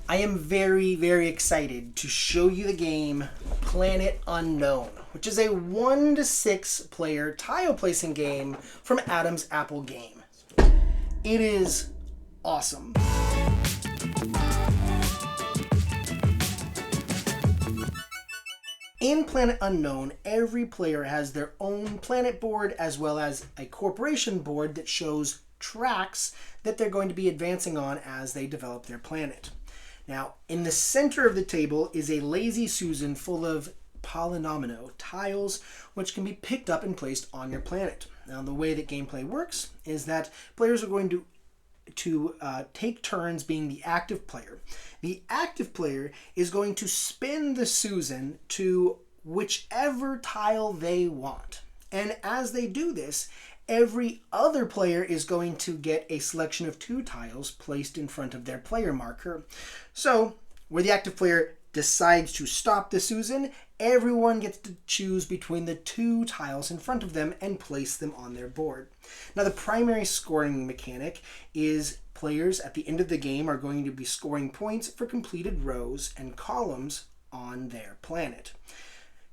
I am very, very excited to show you the game Planet Unknown, which is a 1 to 6 player tile placing game from Adam's Apple Game. It is awesome. In Planet Unknown, every player has their own planet board as well as a corporation board that shows tracks that they're going to be advancing on as they develop their planet. Now, in the center of the table is a Lazy Susan full of polynomino tiles, which can be picked up and placed on your planet. Now, the way that gameplay works is that players are going to take turns being the active player. The active player is going to spin the Susan to whichever tile they want. And as they do this, every other player is going to get a selection of 2 tiles placed in front of their player marker. So, where the active player decides to stop the Susan, everyone gets to choose between the 2 tiles in front of them and place them on their board. Now, the primary scoring mechanic is players at the end of the game are going to be scoring points for completed rows and columns on their planet.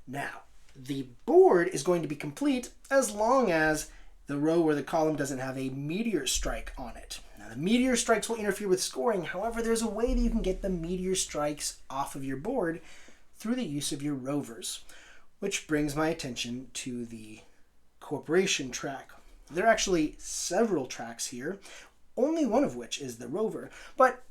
Now, the board is going to be complete as long as the row or the column doesn't have a meteor strike on it. Now, the meteor strikes will interfere with scoring. However, there's a way that you can get the meteor strikes off of your board through the use of your rovers, which brings my attention to the corporation track. There are actually several tracks here, only one of which is the rover, but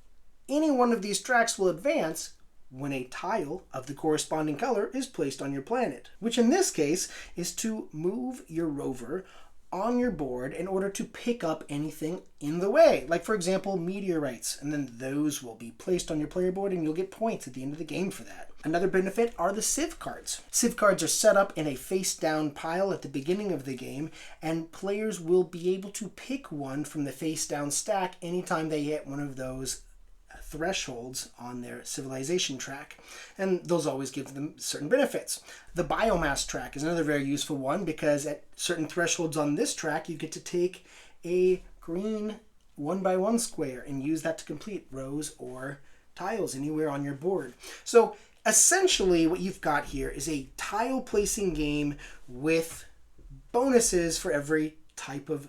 any one of these tracks will advance when a tile of the corresponding color is placed on your planet, which in this case is to move your rover on your board in order to pick up anything in the way, like for example meteorites, and then those will be placed on your player board and you'll get points at the end of the game for that. Another benefit are the Civ cards. Civ cards are set up in a face down pile at the beginning of the game, and players will be able to pick one from the face down stack anytime they hit one of those thresholds on their civilization track, and those always give them certain benefits. The biomass track is another very useful one because at certain thresholds on this track you get to take a green 1x1 square and use that to complete rows or tiles anywhere on your board. So essentially what you've got here is a tile placing game with bonuses for every type of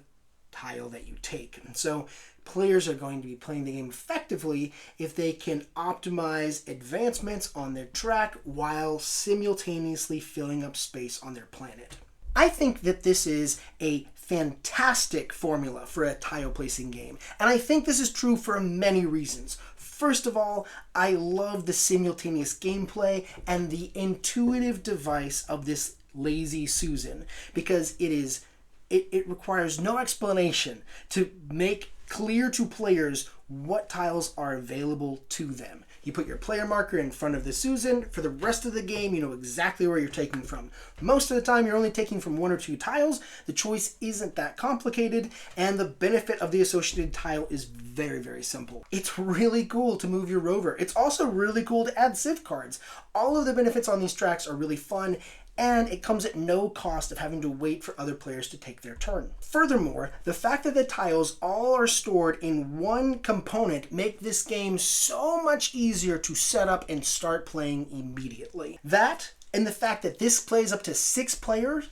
tile that you take. And so players are going to be playing the game effectively if they can optimize advancements on their track while simultaneously filling up space on their planet. I think that this is a fantastic formula for a tile placing game, and I think this is true for many reasons. First of all, I love the simultaneous gameplay and the intuitive device of this Lazy Susan because it requires no explanation to make clear to players what tiles are available to them. You put your player marker in front of the Susan. For the rest of the game, you know exactly where you're taking from. Most of the time, you're only taking from 1 or 2 tiles. The choice isn't that complicated, and the benefit of the associated tile is very, very simple. It's really cool to move your rover. It's also really cool to add Civ cards. All of the benefits on these tracks are really fun, and it comes at no cost of having to wait for other players to take their turn. Furthermore, the fact that the tiles all are stored in one component make this game so much easier to set up and start playing immediately. That, and the fact that this plays up to 6 players,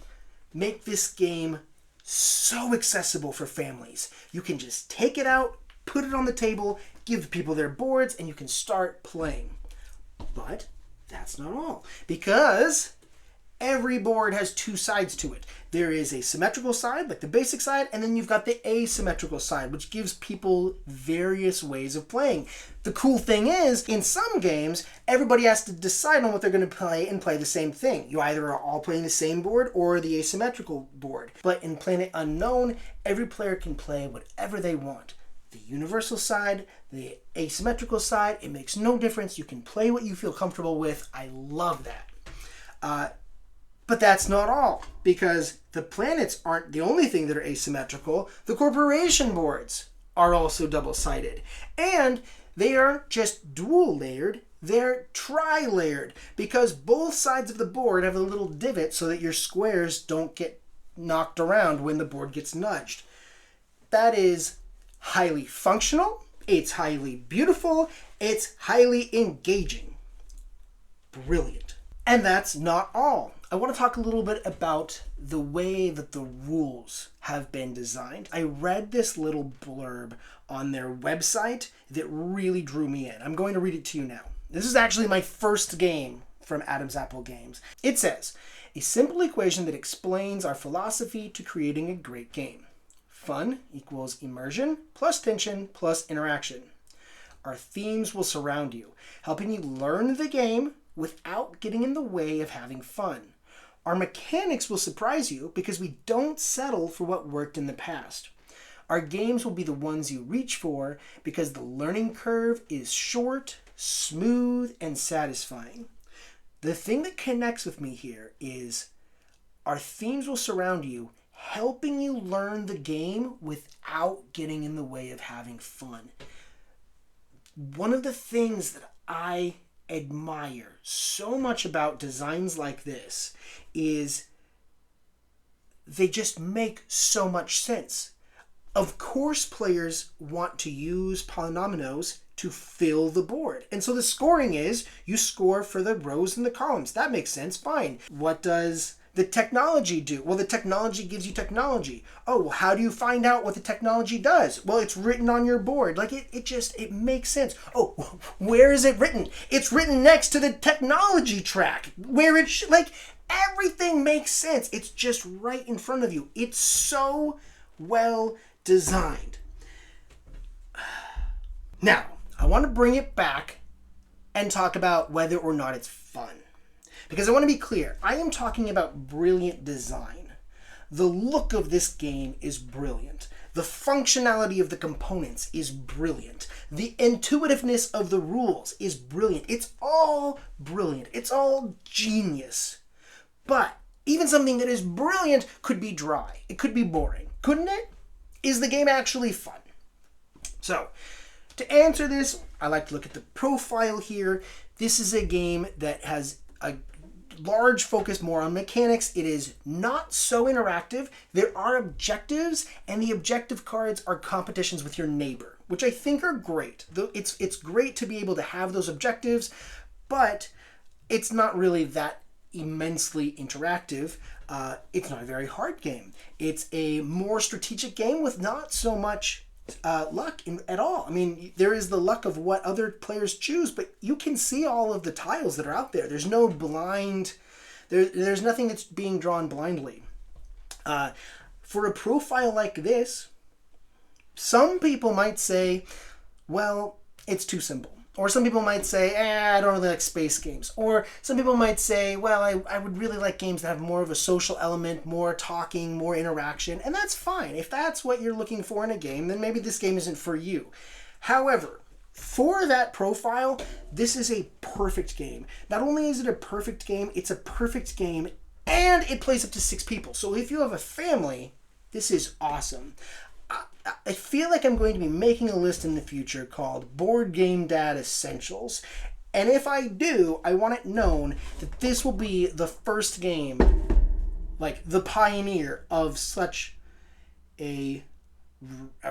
make this game so accessible for families. You can just take it out, put it on the table, give people their boards, and you can start playing. But that's not all, because every board has 2 sides to it. There is a symmetrical side, like the basic side, and then you've got the asymmetrical side, which gives people various ways of playing. The cool thing is, in some games, everybody has to decide on what they're going to play and play the same thing. You either are all playing the same board or the asymmetrical board. But in Planet Unknown, every player can play whatever they want. The universal side, the asymmetrical side, it makes no difference. You can play what you feel comfortable with. I love that. But that's not all, because the planets aren't the only thing that are asymmetrical. The corporation boards are also double-sided. And they aren't just dual-layered, they're tri-layered, because both sides of the board have a little divot so that your squares don't get knocked around when the board gets nudged. That is highly functional, It's highly beautiful. It's highly engaging. Brilliant. And that's not all. I want to talk a little bit about the way that the rules have been designed. I read this little blurb on their website that really drew me in. I'm going to read it to you now. This is actually my first game from Adam's Apple Games. It says, a simple equation that explains our philosophy to creating a great game. Fun equals immersion plus tension plus interaction. Our themes will surround you, helping you learn the game without getting in the way of having fun. Our mechanics will surprise you because we don't settle for what worked in the past. Our games will be the ones you reach for because the learning curve is short, smooth, and satisfying. The thing that connects with me here is our themes will surround you, helping you learn the game without getting in the way of having fun. One of the things that I admire so much about designs like this is they just make so much sense. Of course, players want to use polynominos to fill the board. And so the scoring is you score for the rows and the columns. That makes sense. Fine. What does the technology do? Well, the technology gives you technology. Oh, well, how do you find out what the technology does? Well, it's written on your board. Like it makes sense. Oh, where is it written? It's written next to the technology track where everything makes sense. It's just right in front of you. It's so well designed. Now, I want to bring it back and talk about whether or not it's fun. Because I want to be clear, I am talking about brilliant design. The look of this game is brilliant. The functionality of the components is brilliant. The intuitiveness of the rules is brilliant. It's all brilliant. It's all genius. But even something that is brilliant could be dry. It could be boring. Couldn't it? Is the game actually fun? So, to answer this, I like to look at the profile here. This is a game that has a large focus more on mechanics. It is not so interactive. There are objectives, and the objective cards are competitions with your neighbor, which I think are great. It's great to be able to have those objectives, but it's not really that immensely interactive. It's not a very hard game. It's a more strategic game with not so much luck at all. I mean, there is the luck of what other players choose, but you can see all of the tiles that are out there. There's no blind, there's nothing that's being drawn blindly. For a profile like this, some people might say, well, it's too simple. Or some people might say, I don't really like space games. Or some people might say, well, I would really like games that have more of a social element, more talking, more interaction. And that's fine. If that's what you're looking for in a game, then maybe this game isn't for you. However, for that profile, this is a perfect game. Not only is it a perfect game, it's a perfect game, and it plays up to 6 people. So if you have a family, this is awesome. I feel like I'm going to be making a list in the future called Board Game Dad Essentials. And if I do, I want it known that this will be the first game, like the pioneer of such a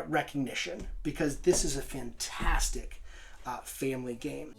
recognition, because this is a fantastic family game.